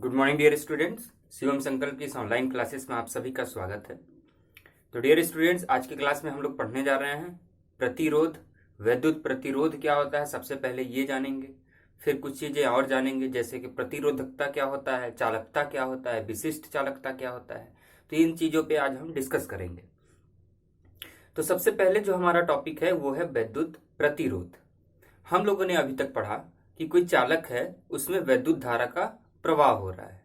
Good morning dear students, Shivam Sankalp की इस online classes में आप सभी का स्वागत है। तो डियर स्टूडेंट्स, आज की क्लास में हम लोग पढ़ने जा रहे हैं प्रतिरोध। वैद्युत प्रतिरोध क्या होता है, सबसे पहले ये जानेंगे। फिर कुछ चीजें और जानेंगे, जैसे कि प्रतिरोधकता क्या होता है, चालकता क्या होता है, विशिष्ट चालकता क्या होता है। तो इन चीजों पे आज हम डिस्कस करेंगे। तो सबसे पहले जो हमारा टॉपिक है वो है वैद्युत प्रतिरोध। हम लोगों ने अभी तक पढ़ा कि कोई चालक है, उसमें वैद्युत धारा का प्रवाह हो रहा है।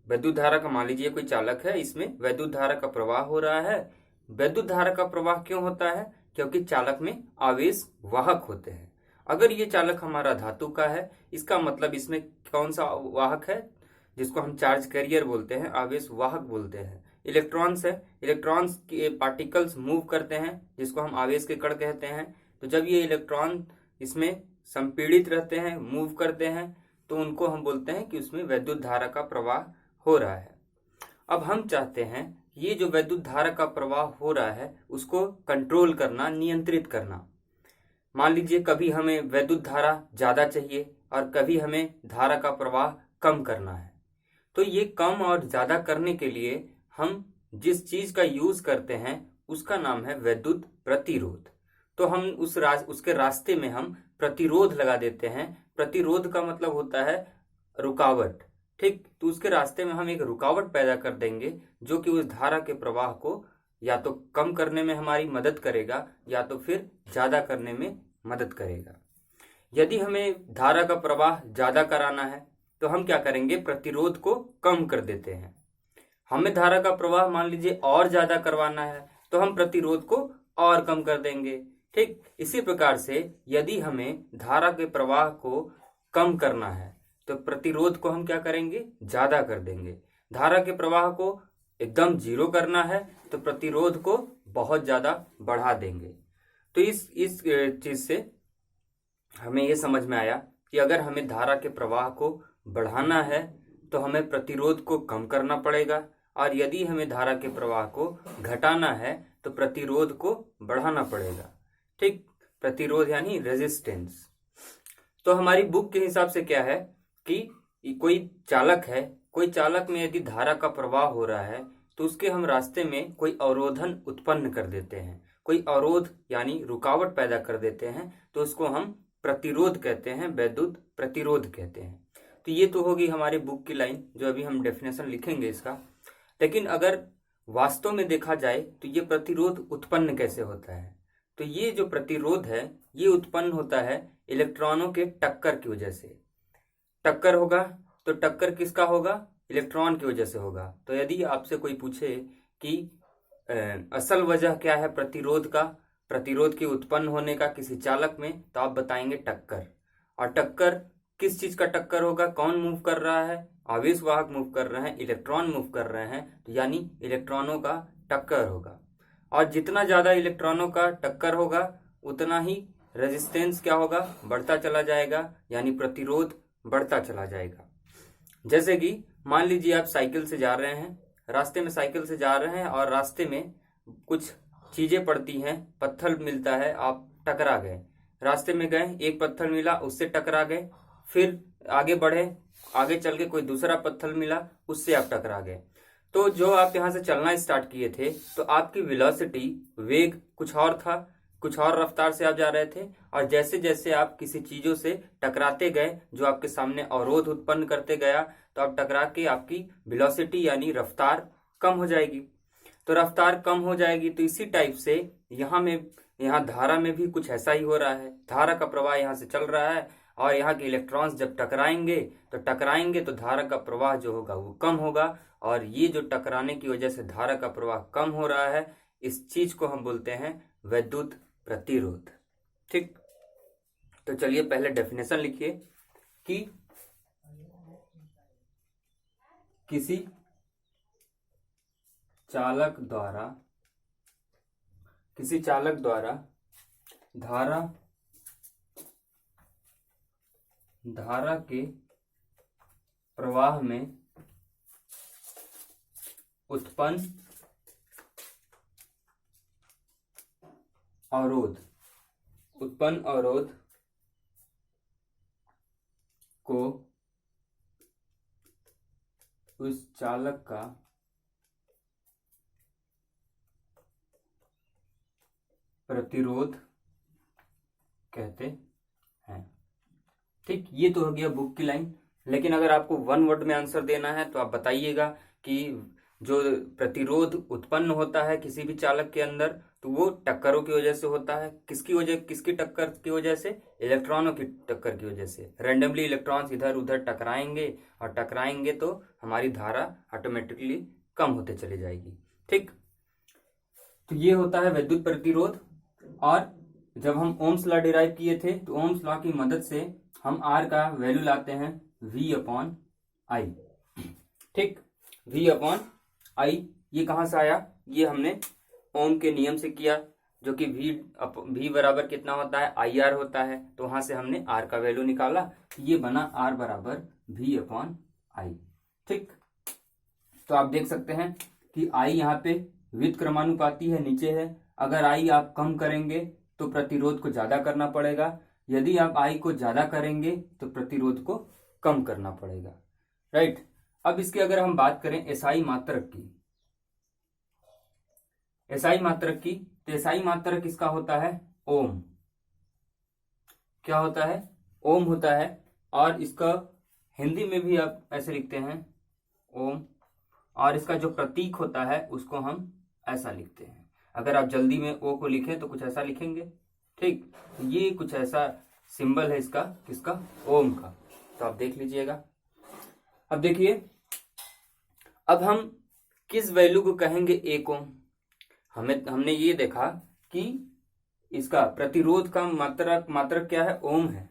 वैद्युत धारा का, मान लीजिए कोई चालक है, इसमें वैद्युत धारा का प्रवाह हो रहा है। वैद्युत धारा का प्रवाह क्यों होता है? क्योंकि चालक में आवेश वाहक होते हैं। अगर ये चालक हमारा धातु का है, इसका मतलब इसमें कौन सा वाहक है, जिसको हम चार्ज कैरियर बोलते हैं, आवेश वाहक बोलते हैं। इलेक्ट्रॉन्स है, इलेक्ट्रॉन्स के पार्टिकल्स मूव करते हैं, जिसको हम आवेश के कण कहते हैं। तो जब ये इलेक्ट्रॉन इसमें संपीड़ित रहते हैं, मूव करते हैं, तो उनको हम बोलते हैं कि उसमें वैद्युत धारा का प्रवाह हो रहा है। अब हम चाहते हैं ये जो वैद्युत धारा का प्रवाह हो रहा है उसको कंट्रोल करना, नियंत्रित करना। मान लीजिए कभी हमें वैद्युत धारा ज्यादा चाहिए और कभी हमें धारा का प्रवाह कम करना है। तो ये कम और ज्यादा करने के लिए हम जिस चीज का यूज करते हैं उसका नाम है वैद्युत प्रतिरोध। तो हम उसके रास्ते में हम प्रतिरोध लगा देते हैं। प्रतिरोध का मतलब होता है रुकावट, ठीक। तो उसके रास्ते में हम एक रुकावट पैदा कर देंगे जो कि उस धारा के प्रवाह को या तो कम करने में हमारी मदद करेगा या तो फिर ज्यादा करने में मदद करेगा। यदि हमें धारा का प्रवाह ज्यादा कराना है तो हम क्या करेंगे, प्रतिरोध को कम कर देते हैं। हमें धारा का प्रवाह मान लीजिए और ज्यादा करवाना है तो हम प्रतिरोध को और कम कर देंगे, ठीक। इसी प्रकार से यदि हमें धारा के प्रवाह को कम करना है तो प्रतिरोध को हम क्या करेंगे, ज्यादा कर देंगे। धारा के प्रवाह को एकदम जीरो करना है तो प्रतिरोध को बहुत ज्यादा बढ़ा देंगे। तो इस चीज से हमें यह समझ में आया कि अगर हमें धारा के प्रवाह को बढ़ाना है तो हमें प्रतिरोध को कम करना पड़ेगा, और यदि हमें धारा के प्रवाह को घटाना है तो प्रतिरोध को बढ़ाना पड़ेगा, ठीक। प्रतिरोध यानी रेजिस्टेंस। तो हमारी बुक के हिसाब से क्या है कि कोई चालक है, कोई चालक में यदि धारा का प्रवाह हो रहा है तो उसके हम रास्ते में कोई अवरोधन उत्पन्न कर देते हैं, कोई अवरोध यानी रुकावट पैदा कर देते हैं, तो उसको हम प्रतिरोध कहते हैं, वैद्युत प्रतिरोध कहते हैं। तो ये तो होगी हमारी बुक की लाइन, जो अभी हम डेफिनेशन लिखेंगे इसका। लेकिन अगर वास्तव में देखा जाए तो ये प्रतिरोध उत्पन्न कैसे होता है, तो ये जो प्रतिरोध है ये उत्पन्न होता है इलेक्ट्रॉनों के टक्कर की वजह से। टक्कर होगा तो टक्कर किसका होगा, इलेक्ट्रॉन की वजह से होगा। तो यदि आपसे कोई पूछे कि असल वजह क्या है प्रतिरोध का, प्रतिरोध के उत्पन्न होने का किसी चालक में, तो आप बताएंगे टक्कर। और टक्कर किस चीज का टक्कर होगा, कौन मूव कर रहा है, आवेश वाहक मूव कर रहे हैं, इलेक्ट्रॉन मूव कर रहे हैं, तो यानी इलेक्ट्रॉनों का टक्कर होगा। और जितना ज्यादा इलेक्ट्रॉनों का टक्कर होगा उतना ही रेजिस्टेंस क्या होगा, बढ़ता चला जाएगा, यानी प्रतिरोध बढ़ता चला जाएगा। जैसे कि मान लीजिए आप साइकिल से जा रहे हैं, रास्ते में साइकिल से जा रहे हैं और रास्ते में कुछ चीजें पड़ती हैं, पत्थर मिलता है, आप टकरा गए। रास्ते में गए, एक पत्थर मिला, उससे टकरा गए, फिर आगे बढ़े, आगे चल के कोई दूसरा पत्थर मिला, उससे आप टकरा गए। तो जो आप यहाँ से चलना स्टार्ट किए थे तो आपकी वेलोसिटी, वेग कुछ और था, कुछ और रफ्तार से आप जा रहे थे, और जैसे जैसे आप किसी चीजों से टकराते गए जो आपके सामने अवरोध उत्पन्न करते गया, तो आप टकरा के आपकी वेलोसिटी यानी रफ्तार कम हो जाएगी। तो रफ्तार कम हो जाएगी, तो इसी टाइप से यहाँ धारा में भी कुछ ऐसा ही हो रहा है। धारा का प्रवाह यहाँ से चल रहा है और यहाँ के इलेक्ट्रॉन्स जब टकराएंगे तो धारा का प्रवाह जो होगा वो कम होगा, और ये जो टकराने की वजह से धारा का प्रवाह कम हो रहा है, इस चीज को हम बोलते हैं वैद्युत प्रतिरोध, ठीक। तो चलिए पहले डेफिनेशन लिखिए कि किसी चालक द्वारा धारा के प्रवाह में उत्पन्न अवरोध को उस चालक का प्रतिरोध कहते हैं। ठीक, ये तो हो गया बुक की लाइन। लेकिन अगर आपको वन वर्ड में आंसर देना है तो आप बताइएगा कि जो प्रतिरोध उत्पन्न होता है किसी भी चालक के अंदर, तो वो टक्करों की वजह से होता है। किसकी वजह, किसकी टक्कर की वजह से? इलेक्ट्रॉनों की टक्कर की वजह से। रैंडमली इलेक्ट्रॉन्स इधर उधर टकराएंगे और टकराएंगे तो हमारी धारा ऑटोमेटिकली कम होते चली जाएगी। ठीक, तो ये होता है विद्युत प्रतिरोध। और जब हम ओम्स लॉ डिराइव किए थे तो ओम्स लॉ की मदद से हम आर का वैल्यू लाते हैं V अपॉन आई। ठीक, V अपॉन आई ये कहां से आया? ये हमने ओम के नियम से किया, जो कि V बराबर कितना होता है? IR होता है। तो वहां से हमने R का वैल्यू निकाला, ये बना R बराबर V अपॉन आई। ठीक, तो आप देख सकते हैं कि I यहाँ पे विद्युत क्रमानुपाती है, नीचे है। अगर I आप कम करेंगे तो प्रतिरोध को ज्यादा करना पड़ेगा, यदि आप I को ज्यादा करेंगे तो प्रतिरोध को कम करना पड़ेगा। राइट, अब इसकी अगर हम बात करें एसआई मात्रक की, एसआई मात्रक की, तो एसआई मात्रक किसका होता है? ओम। क्या होता है? ओम होता है। और इसका हिंदी में भी आप ऐसे लिखते हैं ओम, और इसका जो प्रतीक होता है उसको हम ऐसा लिखते हैं। अगर आप जल्दी में ओ को लिखें तो कुछ ऐसा लिखेंगे। ठीक, ये कुछ ऐसा सिंबल है इसका, किसका? ओम का। तो आप देख लीजिएगा। अब देखिए, अब हम किस वैल्यू को कहेंगे एक ओम? हमने ये देखा कि इसका प्रतिरोध का मात्रक क्या है? ओम है।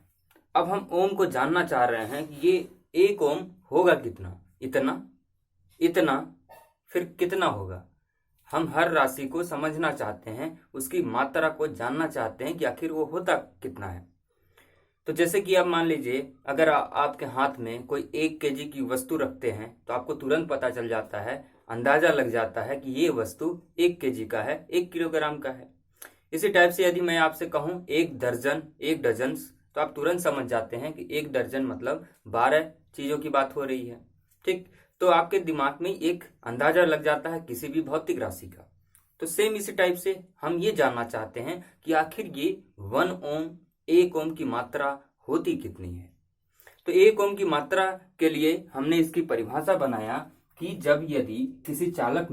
अब हम ओम को जानना चाह रहे हैं कि ये एक ओम होगा कितना? इतना, इतना, फिर कितना होगा? हम हर राशि को समझना चाहते हैं, उसकी मात्रा को जानना चाहते हैं कि आखिर वो होता कितना है। तो जैसे कि आप मान लीजिए, अगर आपके हाथ में कोई 1 केजी की वस्तु रखते हैं तो आपको तुरंत पता चल जाता है, अंदाजा लग जाता है कि ये वस्तु 1 केजी का है, 1 किलोग्राम का है। इसी टाइप से यदि मैं आपसे कहूं 1 दर्जन, 1 डजन, तो आप तुरंत समझ जाते हैं कि 1 दर्जन मतलब 12 चीजों की बात हो रही है। ठीक, तो आपके दिमाग में एक अंदाजा लग जाता है किसी भी भौतिक राशि का। तो सेम इसी टाइप से हम ये जानना चाहते हैं कि आखिर ये 1 ओम, 1 ओम की मात्रा होती कितनी है। तो 1 ओम की मात्रा के लिए हमने इसकी परिभाषा बनाया कि जब यदि किसी चालक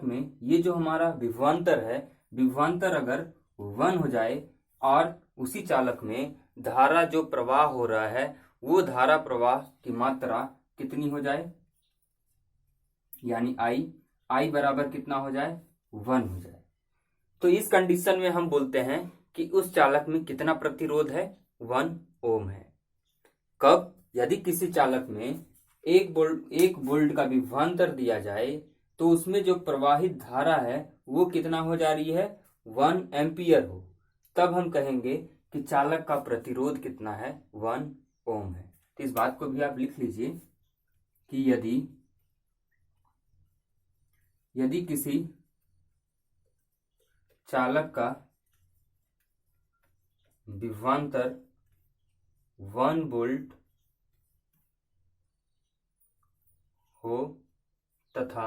में ये जो हमारा विभवांतर है, विभवांतर अगर 1 हो जाए और उसी चालक में धारा जो प्रवाह हो रहा है वो धारा प्रवाह की मात्रा कितनी हो जाए, यानी I बराबर कितना हो जाए? 1 हो जाए। तो इस कंडीशन में हम बोलते हैं कि उस चालक में कितना प्रतिरोध है? 1 ओम है। कब? यदि किसी चालक में 1 वोल्ट का विभवांतर दिया जाए तो उसमें जो प्रवाहित धारा है वो कितना हो जा रही है? 1 एम्पियर हो, तब हम कहेंगे कि चालक का प्रतिरोध कितना है? 1 ओम है। तो इस बात को भी आप लिख लीजिए कि यदि किसी चालक का विभवांतर 1 वोल्ट हो तथा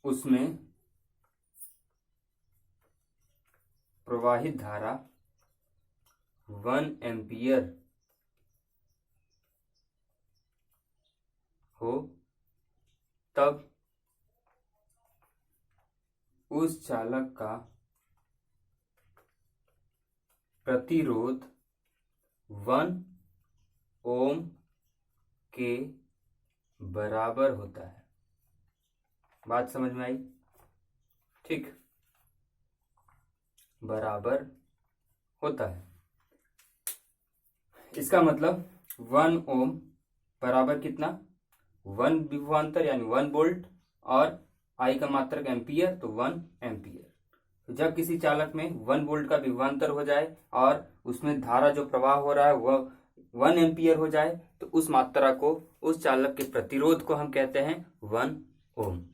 उसमें प्रवाहित धारा 1 एम्पियर हो, तब उस चालक का प्रतिरोध 1 ओम के बराबर होता है। बात समझ में आई? ठीक, बराबर होता है। इसका मतलब 1 ओम बराबर कितना? 1 विभवांतर यानी 1 वोल्ट, और I का मात्रक एम्पियर, तो 1 एम्पियर। तो जब किसी चालक में 1 वोल्ट का विभवांतर हो जाए और उसमें धारा जो प्रवाह हो रहा है वह 1 एम्पियर हो जाए तो उस मात्रा को, उस चालक के प्रतिरोध को हम कहते हैं 1 ओम।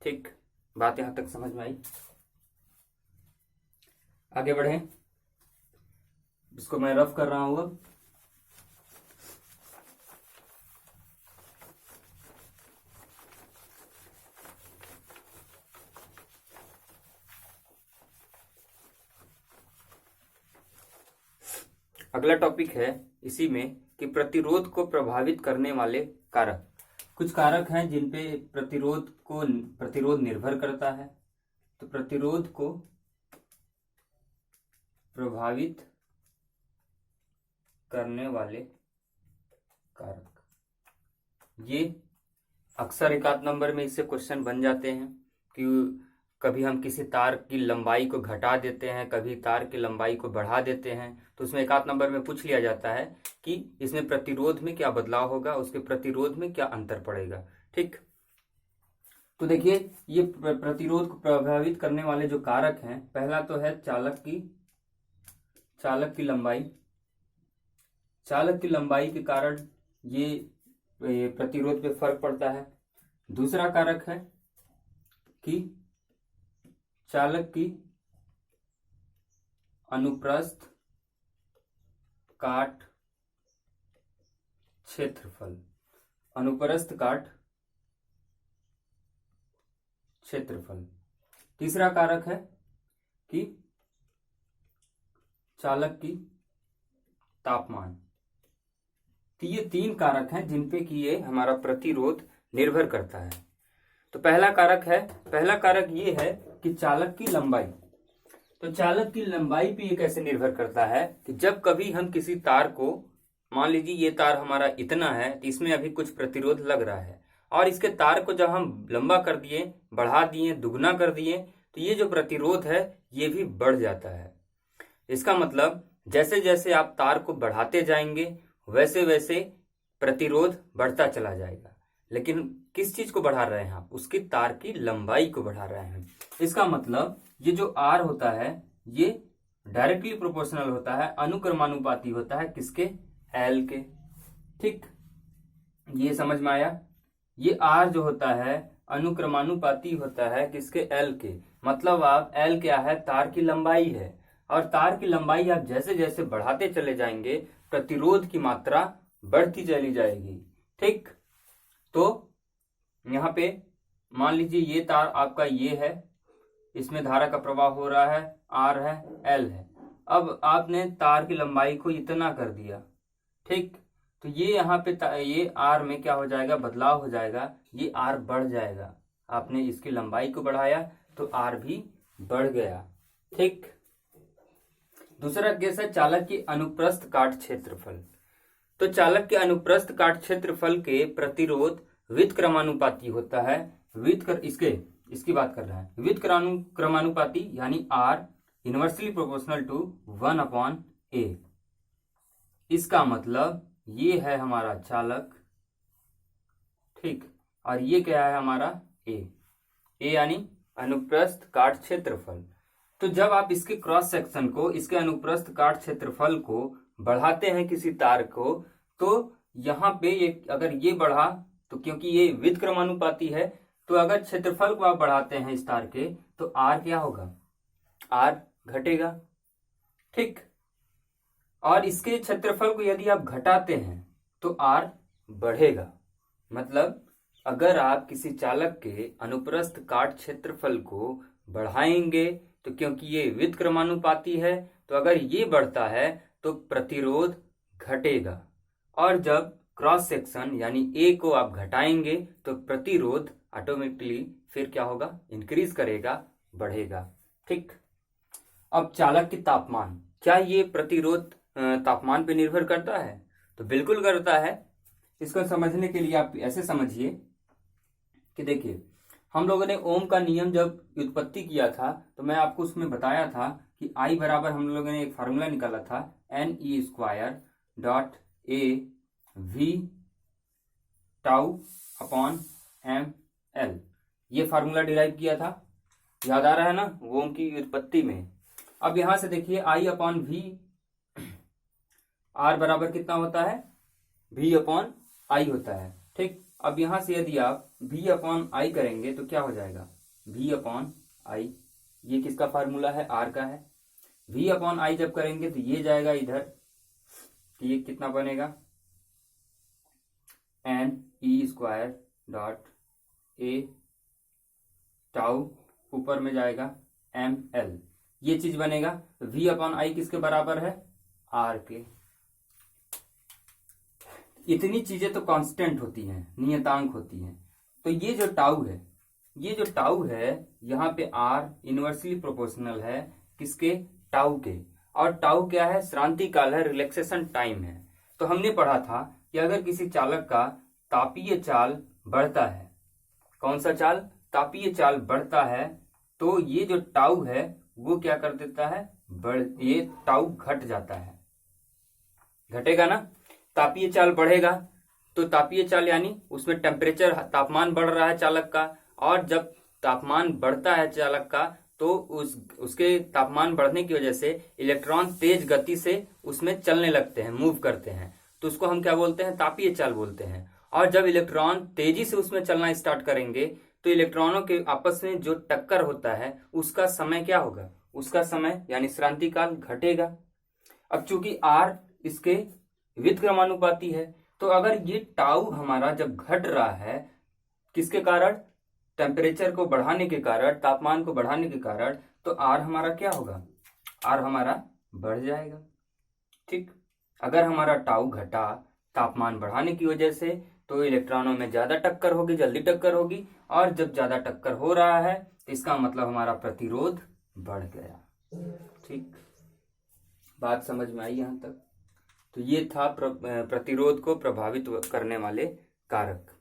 ठीक, बात यहां तक समझ में आई? आगे बढ़े, इसको मैं रफ कर रहा हूं अब। अगला टॉपिक है इसी में कि प्रतिरोध को प्रभावित करने वाले कारक। कुछ कारक हैं जिन पे प्रतिरोध निर्भर करता है। तो प्रतिरोध को प्रभावित करने वाले कारक, ये अक्सर एक आध नंबर में इससे क्वेश्चन बन जाते हैं कि कभी हम किसी तार की लंबाई को घटा देते हैं, कभी तार की लंबाई को बढ़ा देते हैं, तो उसमें एक आध नंबर में पूछ लिया जाता है कि इसमें प्रतिरोध में क्या बदलाव होगा, उसके प्रतिरोध में क्या अंतर पड़ेगा। ठीक, तो देखिए ये प्रतिरोध को प्रभावित करने वाले जो कारक हैं, पहला तो है चालक की लंबाई। चालक की लंबाई के कारण ये प्रतिरोध पे फर्क पड़ता है। दूसरा कारक है कि चालक की अनुप्रस्थ काट क्षेत्रफल। अनुप्रस्थ काट क्षेत्रफल। तीसरा कारक है कि चालक की तापमान। तो ये 3 कारक हैं जिन पे कि ये हमारा प्रतिरोध निर्भर करता है। तो पहला कारक ये है कि चालक की लंबाई। तो चालक की लंबाई पे ये कैसे निर्भर करता है कि जब कभी हम किसी तार को, मान लीजिए ये तार हमारा इतना है, तो इसमें अभी कुछ प्रतिरोध लग रहा है, और इसके तार को जब हम लंबा कर दिए, बढ़ा दिए, दुगना कर दिए, तो ये जो प्रतिरोध है ये भी बढ़ जाता है। इसका मतलब जैसे जैसे आप तार को बढ़ाते जाएंगे वैसे वैसे प्रतिरोध बढ़ता चला जाएगा। लेकिन किस चीज को बढ़ा रहे हैं आप? उसकी तार की लंबाई को बढ़ा रहे हैं। इसका मतलब ये जो R होता है ये डायरेक्टली प्रोपोर्शनल होता है, अनुक्रमानुपाती होता है किसके? L के। ठीक, ये समझ में आया? ये R जो होता है अनुक्रमानुपाती होता है किसके? L के। मतलब आप L क्या है? तार की लंबाई है, और तार की लंबाई आप जैसे जैसे बढ़ाते चले जाएंगे प्रतिरोध की मात्रा बढ़ती चली जाएगी। ठीक, तो यहाँ पे मान लीजिए ये तार आपका ये है, इसमें धारा का प्रवाह हो रहा है, R है, L है। अब आपने तार की लंबाई को इतना कर दिया। ठीक, तो ये यहाँ पे ये R में क्या हो जाएगा? बदलाव हो जाएगा, ये R बढ़ जाएगा। आपने इसकी लंबाई को बढ़ाया तो R भी बढ़ गया। ठीक, दूसरा केस है चालक की अनुप्रस्थ काट क्षेत्रफल। तो चालक के अनुप्रस्थ काट क्षेत्रफल के प्रतिरोध व्युत्क्रमानुपाती होता है। इसकी बात कर रहा है। व्युत्क्रमानुपाती यानी R inversely proportional to 1/A। इसका मतलब ये है हमारा चालक, ठीक, और ये क्या है हमारा? A यानी अनुप्रस्थ काट क्षेत्रफल। तो जब आप इसके क्रॉस सेक्शन को, इसके अनुप्रस्थ काट क्षेत्रफल को बढ़ाते हैं किसी तार को, तो यहाँ पे अगर ये बढ़ा तो क्योंकि ये व्युत्क्रमानुपाती है, तो अगर क्षेत्रफल को आप बढ़ाते हैं इस तार के तो R क्या होगा? R घटेगा। ठीक, और इसके क्षेत्रफल को यदि आप घटाते हैं तो R बढ़ेगा। मतलब अगर आप किसी चालक के अनुप्रस्थ काट क्षेत्रफल को बढ़ाएंगे तो क्योंकि ये व्युत्क्रमानुपाती है, तो अगर ये बढ़ता है तो प्रतिरोध घटेगा, और जब क्रॉस सेक्शन यानी A को आप घटाएंगे तो प्रतिरोध ऑटोमेटिकली फिर क्या होगा? इंक्रीज करेगा, बढ़ेगा। ठीक, अब चालक की तापमान, क्या ये प्रतिरोध तापमान पे निर्भर करता है? तो बिल्कुल करता है। इसको समझने के लिए आप ऐसे समझिए कि देखिए, हम लोगों ने ओम का नियम जब व्युत्पत्ति किया था तो मैं आपको उसमें बताया था कि I बराबर हम लोगों ने एक फार्मूला निकाला था, NE².A V τ/mL। ये फार्मूला डिराइव किया था, याद आ रहा है ना, ओम की व्युत्पत्ति में। अब यहां से देखिए I/V, R बराबर कितना होता है? V/I होता है। ठीक, अब यहां से यदि आप V/I करेंगे तो क्या हो जाएगा? V/I, ये किसका फार्मूला है? R का है। V/I जब करेंगे तो ये जाएगा इधर, तो ये कितना बनेगा? NE².A τ ऊपर में जाएगा mL, ये चीज बनेगा। V/I किसके बराबर है? R के। इतनी चीजें तो कांस्टेंट होती हैं, नियतांक होती हैं। तो ये जो टाउ है, ये जो टाउ है यहाँ पे आर इनवर्सली प्रोपोर्शनल है किसके, टाउ के। और टाउ क्या है, श्रांति काल है, रिलैक्सेशन टाइम है। तो हमने पढ़ा था कि अगर किसी चालक का तापीय चाल बढ़ता है, कौन सा चाल, तापीय चाल बढ़ता है, तो ये जो टाउ है वो क्या कर देता है, ये टाउ घट जाता है, घटेगा ना। तापीय चाल बढ़ेगा तो तापीय चाल यानी उसमें टेम्परेचर, तापमान बढ़ रहा है चालक का, और जब तापमान बढ़ता है चालक का तो उसके तापमान बढ़ने की वजह से इलेक्ट्रॉन तेज गति से उसमें चलने लगते हैं, मूव करते हैं, तो उसको हम क्या बोलते हैं, तापीय चाल बोलते हैं। और जब इलेक्ट्रॉन तेजी से उसमें चलना स्टार्ट करेंगे तो इलेक्ट्रॉनों के आपस में जो टक्कर होता है उसका समय क्या होगा, उसका समय यानी श्रांति काल घटेगा। अब चूंकि आर इसके व्युत्क्रमानुपाती है, तो अगर ये टाउ हमारा जब घट रहा है किसके कारण, टेम्परेचर को बढ़ाने के कारण, तापमान को बढ़ाने के कारण, तो आर हमारा क्या होगा, आर हमारा बढ़ जाएगा। ठीक, अगर हमारा टाउ घटा तापमान बढ़ाने की वजह से तो इलेक्ट्रॉनों में ज्यादा टक्कर होगी, जल्दी टक्कर होगी, और जब ज्यादा टक्कर हो रहा है तो इसका मतलब हमारा प्रतिरोध बढ़ गया। ठीक, बात समझ में आई यहां तक। तो ये था प्रतिरोध को प्रभावित करने वाले कारक।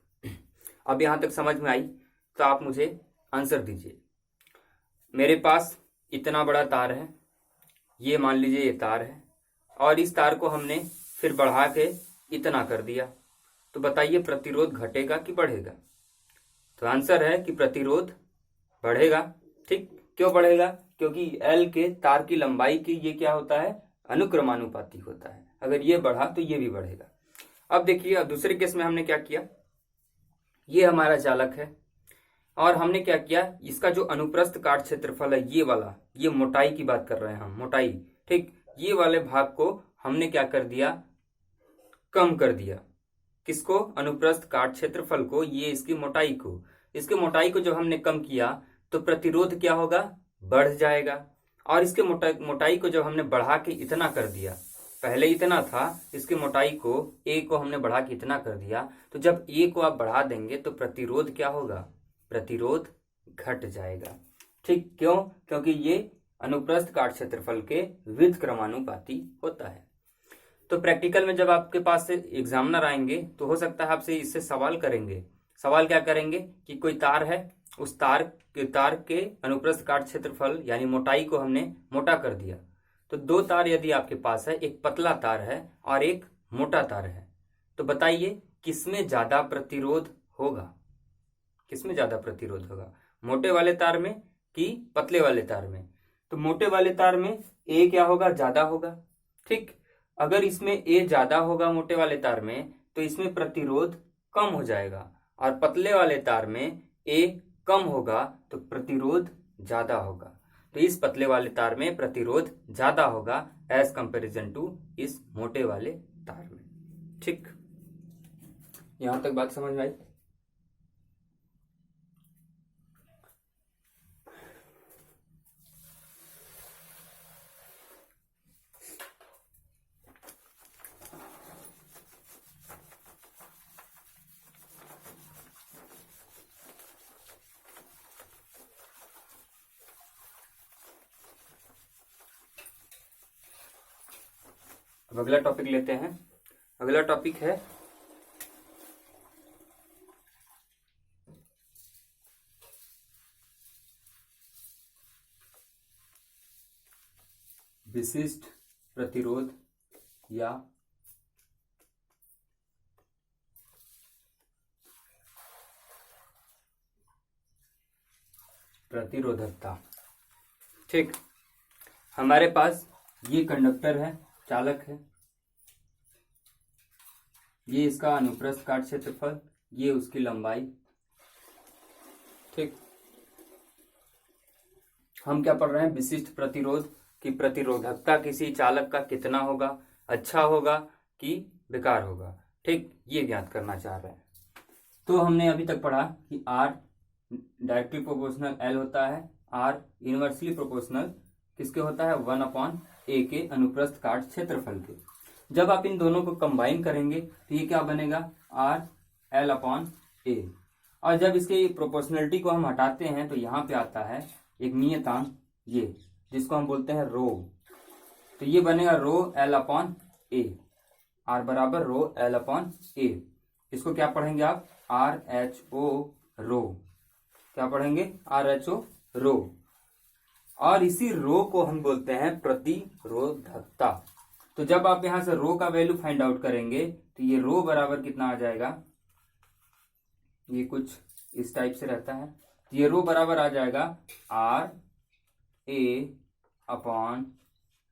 अब यहां तक समझ में आई तो आप मुझे आंसर दीजिए। मेरे पास इतना बड़ा तार है, ये मान लीजिए ये तार है, और इस तार को हमने फिर बढ़ा के इतना कर दिया, तो बताइए प्रतिरोध घटेगा कि बढ़ेगा। तो आंसर है कि प्रतिरोध बढ़ेगा। ठीक, क्यों बढ़ेगा, क्योंकि एल के तार की लंबाई की ये क्या होता है, अनुक्रमानुपाती होता है। अगर ये बढ़ा तो ये भी बढ़ेगा। अब देखिए, अब दूसरे केस में हमने क्या किया, ये हमारा चालक है और हमने क्या किया, इसका जो अनुप्रस्थ काट क्षेत्रफल है ये वाला, ये मोटाई की बात कर रहे हैं हम, मोटाई। ठीक, ये वाले भाग को हमने क्या कर दिया, कम कर दिया। किसको, अनुप्रस्थ काट क्षेत्रफल को, ये इसकी मोटाई को, इसके मोटाई को जब हमने कम किया तो प्रतिरोध क्या होगा, बढ़ जाएगा। और इसके मोटाई को जब हमने बढ़ा के इतना कर दिया, पहले इतना था, इसकी मोटाई को ए को हमने बढ़ा के इतना कर दिया, तो जब ए को आप बढ़ा देंगे तो प्रतिरोध क्या होगा, प्रतिरोध घट जाएगा। ठीक, क्यों, क्योंकि ये अनुप्रस्थ काट क्षेत्रफल के व्युत्क्रमानुपाती होता है। तो प्रैक्टिकल में जब आपके पास से एग्जामिनर आएंगे तो हो सकता है आपसे इससे सवाल करेंगे। सवाल क्या करेंगे कि कोई तार है, उस तार के अनुप्रस्थ काट क्षेत्रफल यानी मोटाई को हमने मोटा कर दिया। तो दो तार यदि आपके पास है, एक पतला तार है और एक मोटा तार है, तो बताइए किसमें ज्यादा प्रतिरोध होगा, किसमें ज्यादा प्रतिरोध होगा, मोटे वाले तार में कि पतले वाले तार में। तो मोटे वाले तार में ए क्या होगा, ज्यादा होगा। ठीक, अगर इसमें ए ज्यादा होगा मोटे वाले तार में तो इसमें प्रतिरोध कम हो जाएगा, और पतले वाले तार में ए कम होगा तो प्रतिरोध ज्यादा होगा। तो इस पतले वाले तार में प्रतिरोध ज्यादा होगा एज कंपैरिजन टू इस मोटे वाले तार में। ठीक, यहां तक बात समझ में आई। अब अगला टॉपिक लेते हैं। अगला टॉपिक है विशिष्ट प्रतिरोध या प्रतिरोधकता। ठीक, हमारे पास ये कंडक्टर है, चालक है, ये इसका अनुप्रस्थ काट क्षेत्रफल, ये उसकी लंबाई। ठीक, हम क्या पढ़ रहे हैं, विशिष्ट प्रतिरोध की प्रतिरोधकता किसी चालक का कितना होगा, अच्छा होगा कि बेकार होगा। ठीक, ये ज्ञात करना चाह रहे हैं। तो हमने अभी तक पढ़ा कि आर डायरेक्टली प्रोपोर्शनल एल होता है, आर इनवर्सली प्रोपोर्शनल किसके होता है, 1/a के अनुप्रस्थ काट क्षेत्रफल के। जब आप इन दोनों को कंबाइन करेंगे तो ये क्या बनेगा, आर एल अपॉन ए। और जब इसके प्रोपोर्शनलिटी को हम हटाते हैं तो यहाँ पे आता है एक नियतांक ये, जिसको हम बोलते हैं रो। तो ये बनेगा row L upon A, R बराबर रो एल अपॉन ए। इसको क्या पढ़ेंगे आप, आर एच ओ रो। क्या पढ़ेंगे, आर एच ओ रो। और इसी रो को हम बोलते हैं प्रतिरोधकता। तो जब आप यहां से रो का वैल्यू फाइंड आउट करेंगे तो ये रो बराबर कितना आ जाएगा, ये कुछ इस टाइप से रहता है। तो ये रो बराबर आ जाएगा R A upon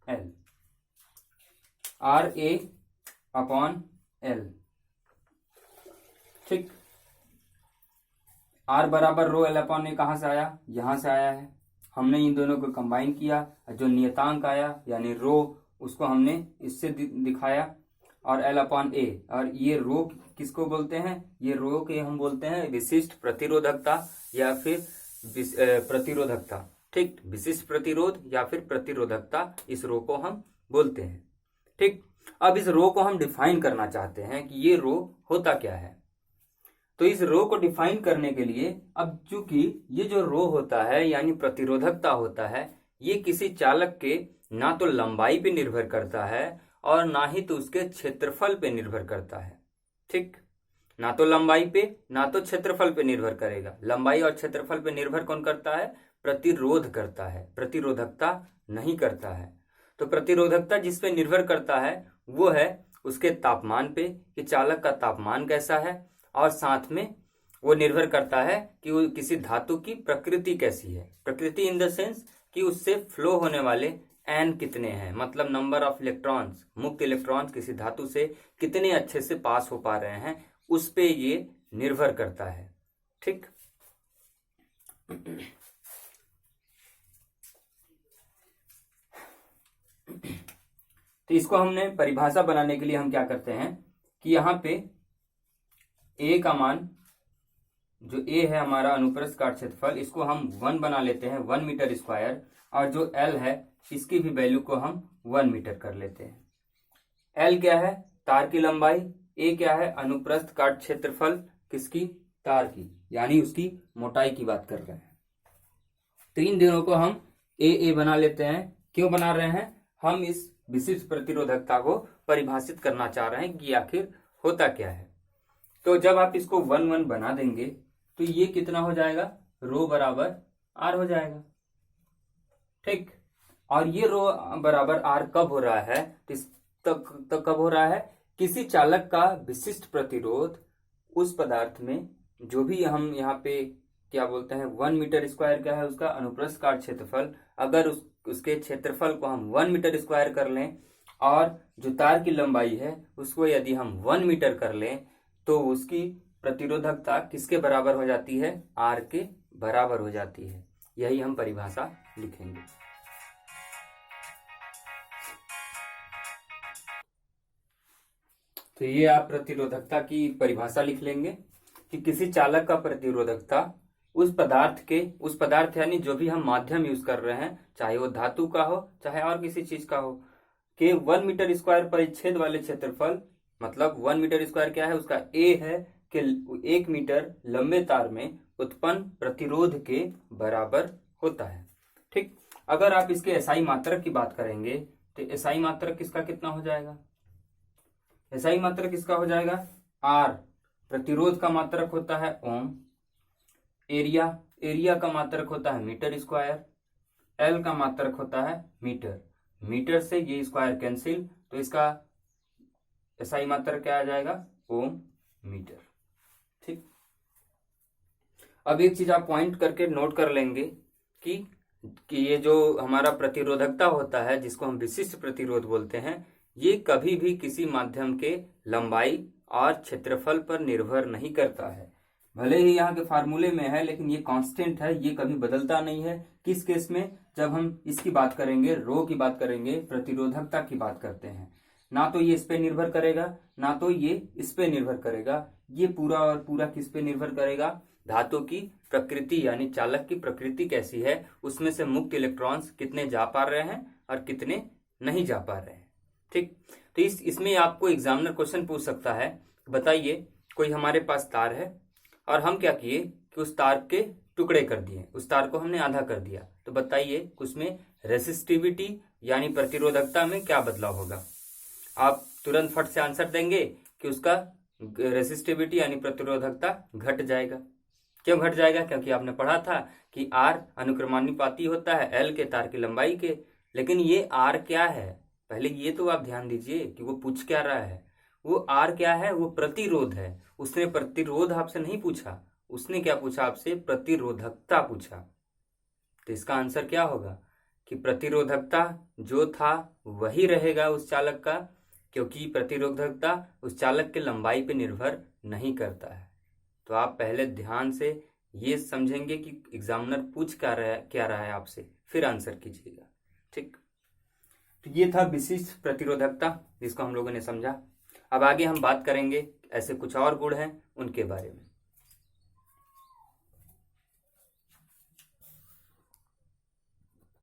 L, R A upon L. ठीक, आर बराबर रो एल अपॉन ए कहां से आया, यहां से आया है। हमने इन दोनों को कंबाइन किया, जो नियतांक आया यानी रो उसको हमने इससे दिखाया, और एल अपॉन ए। और ये रो किसको बोलते हैं, ये रो के हम बोलते हैं विशिष्ट प्रतिरोधकता या फिर प्रतिरोधकता। ठीक, विशिष्ट प्रतिरोध या फिर प्रतिरोधकता, इस रो को हम बोलते हैं। ठीक, अब इस रो को हम डिफाइन करना चाहते हैं कि ये रो होता क्या है। तो इस रो को डिफाइन करने के लिए, अब चूंकि ये जो रो होता है यानी प्रतिरोधकता होता है, ये किसी चालक के ना तो लंबाई पे निर्भर करता है और ना ही तो उसके क्षेत्रफल पे निर्भर करता है। ठीक, ना तो लंबाई पे ना तो क्षेत्रफल पे निर्भर करेगा। लंबाई और क्षेत्रफल पे निर्भर कौन करता है, प्रतिरोध करता है, प्रतिरोधकता नहीं करता है। तो प्रतिरोधकता जिस पे निर्भर करता है वो है उसके तापमान पे, कि चालक का तापमान कैसा है, और साथ में वो निर्भर करता है कि वो किसी धातु की प्रकृति कैसी है। प्रकृति इन द सेंस कि उससे फ्लो होने वाले एन कितने हैं, मतलब नंबर ऑफ इलेक्ट्रॉन्स, मुक्त इलेक्ट्रॉन्स किसी धातु से कितने अच्छे से पास हो पा रहे हैं, उस पे ये निर्भर करता है। ठीक, तो इसको हमने परिभाषा बनाने के लिए हम क्या करते हैं कि यहाँ पे ए का मान, जो ए है हमारा अनुप्रस्थ काट क्षेत्रफल, इसको हम 1 बना लेते हैं, 1 मीटर स्क्वायर। और जो एल है इसकी भी वैल्यू को हम 1 मीटर कर लेते हैं। एल क्या है, तार की लंबाई, ए क्या है, अनुप्रस्थ काट क्षेत्रफल किसकी, तार की, यानी उसकी मोटाई की बात कर रहे हैं। तो इन दोनों को हम ए बना लेते हैं। क्यों बना रहे हैं, हम इस विशिष्ट प्रतिरोधकता को परिभाषित करना चाह रहे हैं कि आखिर होता क्या है। तो जब आप इसको 1 बना देंगे तो ये कितना हो जाएगा, रो बराबर आर हो जाएगा। ठीक, और ये रो बराबर आर कब हो रहा है, तो कब हो रहा है, किसी चालक का विशिष्ट प्रतिरोध उस पदार्थ में, जो भी हम यहाँ पे क्या बोलते हैं 1 मीटर स्क्वायर क्या है उसका अनुप्रस्थ काट क्षेत्रफल, अगर उसके क्षेत्रफल को हम 1 मीटर स्क्वायर कर लें और जो तार की लंबाई है उसको यदि हम 1 मीटर कर लें तो उसकी प्रतिरोधकता किसके बराबर हो जाती है, आर के बराबर हो जाती है। यही हम परिभाषा लिखेंगे। तो ये आप प्रतिरोधकता की परिभाषा लिख लेंगे कि किसी चालक का प्रतिरोधकता उस पदार्थ यानी जो भी हम माध्यम यूज कर रहे हैं, चाहे वो धातु का हो चाहे और किसी चीज का हो, के 1 मीटर स्क्वायर परिच्छेद वाले क्षेत्रफल, मतलब 1 मीटर स्क्वायर क्या है उसका ए है कि 1 मीटर लंबे तार में उत्पन्न प्रतिरोध के बराबर होता है। ठीक, अगर आप इसके एसआई मात्रक की बात करेंगे तो एसआई मात्रक किसका कितना हो जाएगा, एसआई मात्रक किसका हो जाएगा, आर प्रतिरोध का मात्रक होता है ओम, एरिया का मात्रक होता है मीटर स्क्वायर, एल का मात्रक होता है मीटर, मीटर से ये स्क्वायर कैंसिल, तो इसका एसआई मात्रक क्या आ जाएगा, ओम मीटर। ठीक, अब एक चीज आप पॉइंट करके नोट कर लेंगे कि ये जो हमारा प्रतिरोधकता होता है जिसको हम विशिष्ट प्रतिरोध बोलते हैं, ये कभी भी किसी माध्यम के लंबाई और क्षेत्रफल पर निर्भर नहीं करता है। भले ही यहाँ के फार्मूले में है लेकिन ये कांस्टेंट है, ये कभी बदलता नहीं है। किस केस में, जब हम इसकी बात करेंगे, रो की बात करेंगे, प्रतिरोधकता की बात करते हैं, ना तो ये इस पे निर्भर करेगा ना तो ये इस पे निर्भर करेगा। ये पूरा और पूरा किस पे निर्भर करेगा, धातु की प्रकृति यानी चालक की प्रकृति कैसी है, उसमें से मुक्त इलेक्ट्रॉन्स कितने जा पा रहे हैं और कितने नहीं जा पा रहे हैं। ठीक, तो इसमें आपको एग्जामिनर क्वेश्चन पूछ सकता है, बताइए कोई हमारे पास तार है और हम क्या किए कि उस तार के टुकड़े कर दिए, उस तार को हमने आधा कर दिया, तो बताइए उसमें रेसिस्टिविटी यानी प्रतिरोधकता में क्या बदलाव होगा। आप तुरंत फट से आंसर देंगे कि उसका रेसिस्टिविटी यानी प्रतिरोधकता घट जाएगा। क्यों घट जाएगा? क्योंकि आपने पढ़ा था कि आर अनुक्रमानुपाती होता है एल के तार की लंबाई के। लेकिन ये आर क्या है, पहले ये तो आप ध्यान दीजिए कि वो पूछ क्या रहा है। वो आर क्या है? वो प्रतिरोध है। उसने प्रतिरोध आपसे नहीं पूछा, उसने क्या पूछा आपसे? प्रतिरोधकता पूछा। तो इसका आंसर क्या होगा कि प्रतिरोधकता जो था वही रहेगा उस चालक का, क्योंकि प्रतिरोधकता उस चालक के लंबाई पर निर्भर नहीं करता है। तो आप पहले ध्यान से ये समझेंगे कि एग्जामिनर पूछ क्या रहा है आपसे, फिर आंसर कीजिएगा। ठीक, तो ये था विशिष्ट प्रतिरोधकता जिसको हम लोगों ने समझा। अब आगे हम बात करेंगे ऐसे कुछ और गुण हैं उनके बारे में।